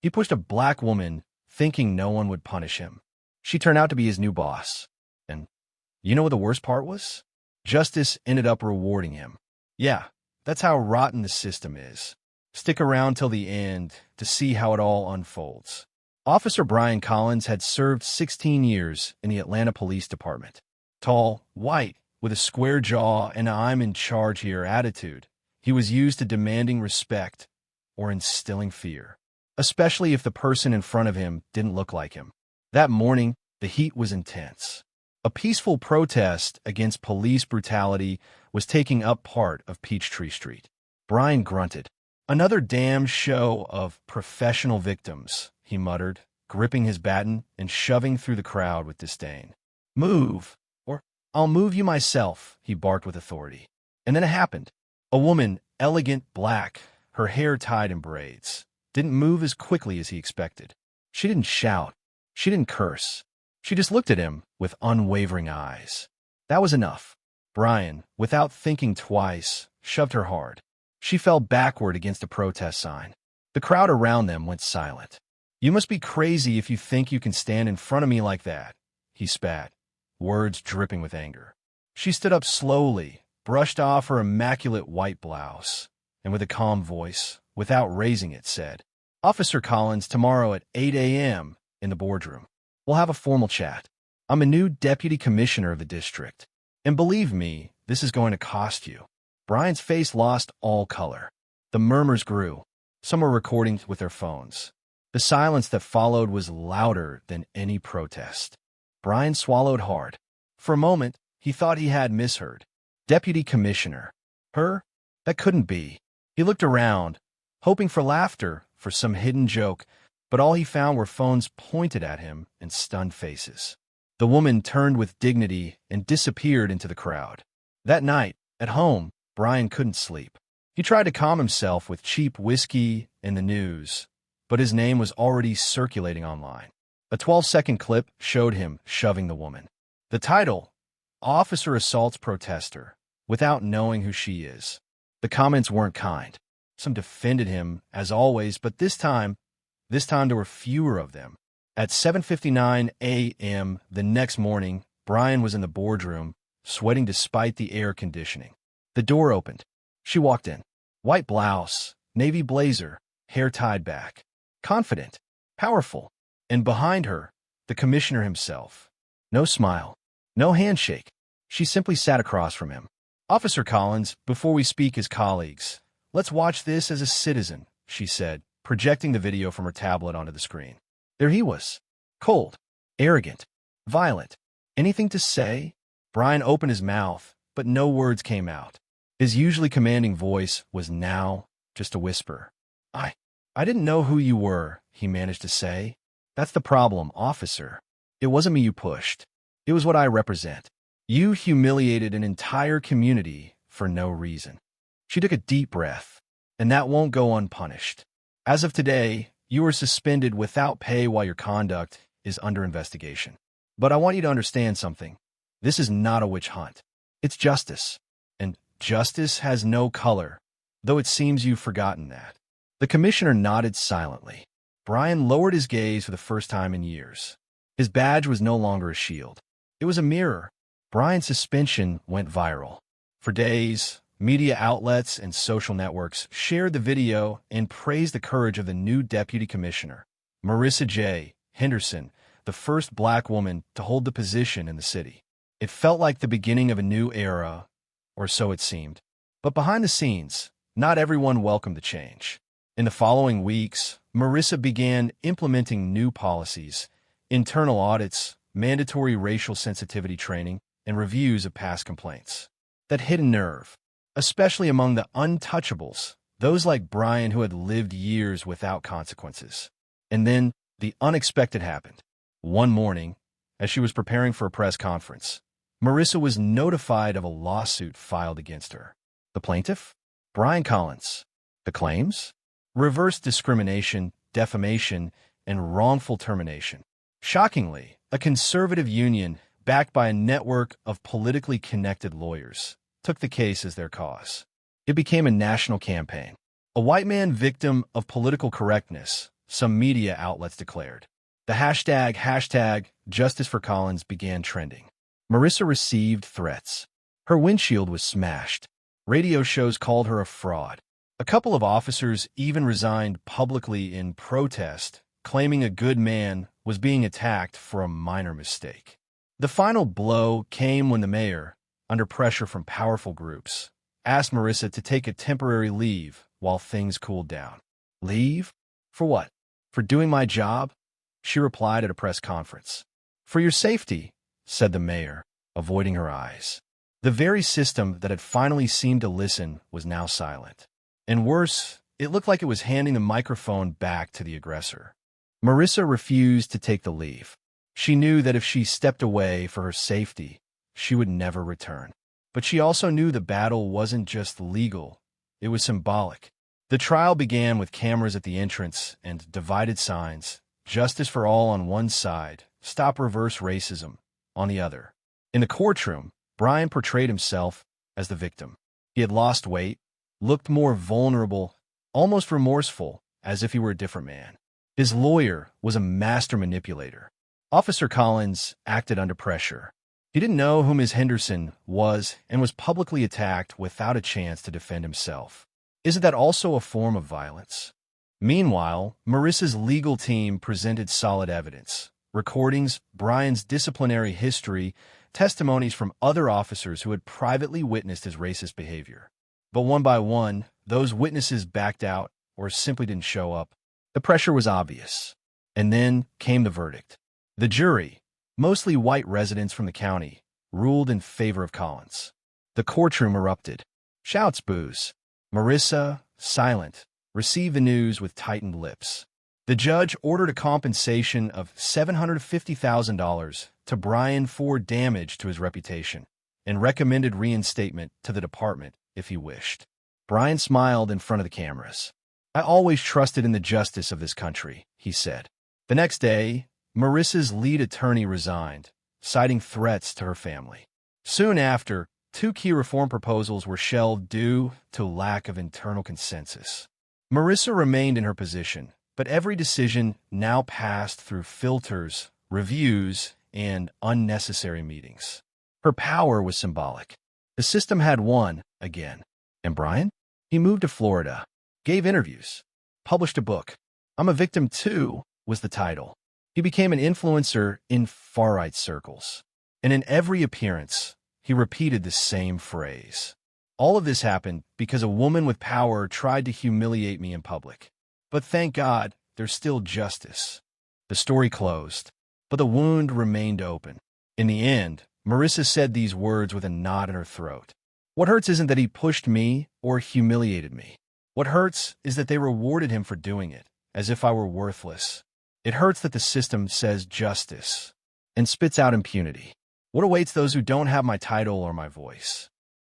He pushed a black woman, thinking no one would punish him. She turned out to be his new boss. And you know what the worst part was? Justice ended up rewarding him. Yeah, that's how rotten the system is. Stick around till the end to see how it all unfolds. Officer Brian Collins had served 16 years in the Atlanta Police Department. Tall, white, with a square jaw and "I'm in charge here" attitude, he was used to demanding respect or instilling fear, especially if the person in front of him didn't look like him. That morning, the heat was intense. A peaceful protest against police brutality was taking up part of Peachtree Street. Brian grunted. "Another damn show of professional victims," he muttered, gripping his baton and shoving through the crowd with disdain. "Move, or I'll move you myself," he barked with authority. And then it happened. A woman, elegant black, her hair tied in braids, didn't move as quickly as he expected. She didn't shout. She didn't curse. She just looked at him with unwavering eyes. That was enough. Brian, without thinking twice, shoved her hard. She fell backward against a protest sign. The crowd around them went silent. "You must be crazy if you think you can stand in front of me like that," he spat, words dripping with anger. She stood up slowly, brushed off her immaculate white blouse, and with a calm voice, without raising it, said, "Officer Collins, tomorrow at 8 a.m. in the boardroom. We'll have a formal chat. I'm a new deputy commissioner of the district, and believe me, this is going to cost you." Brian's face lost all color. The murmurs grew. Some were recording with their phones. The silence that followed was louder than any protest. Brian swallowed hard. For a moment, he thought he had misheard. Deputy commissioner. Her? That couldn't be. He looked around, hoping for laughter, for some hidden joke, but all he found were phones pointed at him and stunned faces. The woman turned with dignity and disappeared into the crowd. That night, at home, Brian couldn't sleep. He tried to calm himself with cheap whiskey and the news, but his name was already circulating online. A 12-second clip showed him shoving the woman. The title, "Officer Assaults Protester," without knowing who she is. The comments weren't kind. Some defended him, as always, but this time there were fewer of them. At 7:59 a.m. the next morning, Brian was in the boardroom, sweating despite the air conditioning. The door opened. She walked in. White blouse, navy blazer, hair tied back. Confident, powerful. And behind her, the commissioner himself. No smile, no handshake. She simply sat across from him. "Officer Collins, before we speak as colleagues, let's watch this as a citizen," she said, projecting the video from her tablet onto the screen. There he was. Cold, arrogant, violent. Anything to say? Brian opened his mouth, but no words came out. His usually commanding voice was now just a whisper. I didn't know who you were," he managed to say. "That's the problem, officer. It wasn't me you pushed. It was what I represent. You humiliated an entire community for no reason." She took a deep breath. "And that won't go unpunished. As of today, you are suspended without pay while your conduct is under investigation. But I want you to understand something. This is not a witch hunt. It's justice. And justice has no color, though it seems you've forgotten that." The commissioner nodded silently. Brian lowered his gaze for the first time in years. His badge was no longer a shield. It was a mirror. Brian's suspension went viral. For days, media outlets and social networks shared the video and praised the courage of the new deputy commissioner, Marissa J. Henderson, the first black woman to hold the position in the city. It felt like the beginning of a new era, or so it seemed. But behind the scenes, not everyone welcomed the change. In the following weeks, Marissa began implementing new policies, internal audits, mandatory racial sensitivity training, and reviews of past complaints. That hit a nerve, especially among the untouchables, those like Brian who had lived years without consequences. And then the unexpected happened. One morning, as she was preparing for a press conference, Marissa was notified of a lawsuit filed against her. The plaintiff? Brian Collins. The claims? Reverse discrimination, defamation, and wrongful termination. Shockingly, a conservative union, backed by a network of politically connected lawyers, took the case as their cause. It became a national campaign. A white man victim of political correctness some media outlets declared. The hashtag Justice for Collins began trending. Marissa received threats. Her windshield was smashed. Radio shows called her a fraud. A couple of officers even resigned publicly in protest, claiming a good man was being attacked for a minor mistake. The final blow came when the mayor, under pressure from powerful groups, asked Marissa to take a temporary leave while things cooled down. Leave? For what? For doing my job? She replied at a press conference. For your safety, said the mayor, avoiding her eyes. The very system that had finally seemed to listen was now silent. And worse, it looked like it was handing the microphone back to the aggressor. Marissa refused to take the leave. She knew that if she stepped away for her safety, she would never return. But she also knew the battle wasn't just legal, it was symbolic. The trial began with cameras at the entrance and divided signs, justice for all on one side, stop reverse racism on the other. In the courtroom, Brian portrayed himself as the victim. He had lost weight, looked more vulnerable, almost remorseful, as if he were a different man. His lawyer was a master manipulator. Officer Collins acted under pressure. He didn't know who Ms. Henderson was and was publicly attacked without a chance to defend himself. Isn't that also a form of violence? Meanwhile, Marissa's legal team presented solid evidence. Recordings, Brian's disciplinary history, testimonies from other officers who had privately witnessed his racist behavior. But one by one, those witnesses backed out or simply didn't show up. The pressure was obvious. And then came the verdict. The jury, mostly white residents from the county, ruled in favor of Collins. The courtroom erupted. Shouts, boos. Marissa, silent, received the news with tightened lips. The judge ordered a compensation of $750,000 to Brian for damage to his reputation and recommended reinstatement to the department if he wished. Brian smiled in front of the cameras. I always trusted in the justice of this country, he said. The next day, Marissa's lead attorney resigned, citing threats to her family. Soon after, 2 key reform proposals were shelved due to lack of internal consensus. Marissa remained in her position, but every decision now passed through filters, reviews, and unnecessary meetings. Her power was symbolic. The system had won again. And Brian? He moved to Florida, gave interviews, published a book. I'm a Victim Too was the title. He became an influencer in far-right circles. And in every appearance, he repeated the same phrase. All of this happened because a woman with power tried to humiliate me in public. But thank God, there's still justice. The story closed, but the wound remained open. In the end, Marissa said these words with a knot in her throat. What hurts isn't that he pushed me or humiliated me. What hurts is that they rewarded him for doing it, as if I were worthless. It hurts that the system says justice and spits out impunity. What awaits those who don't have my title or my voice?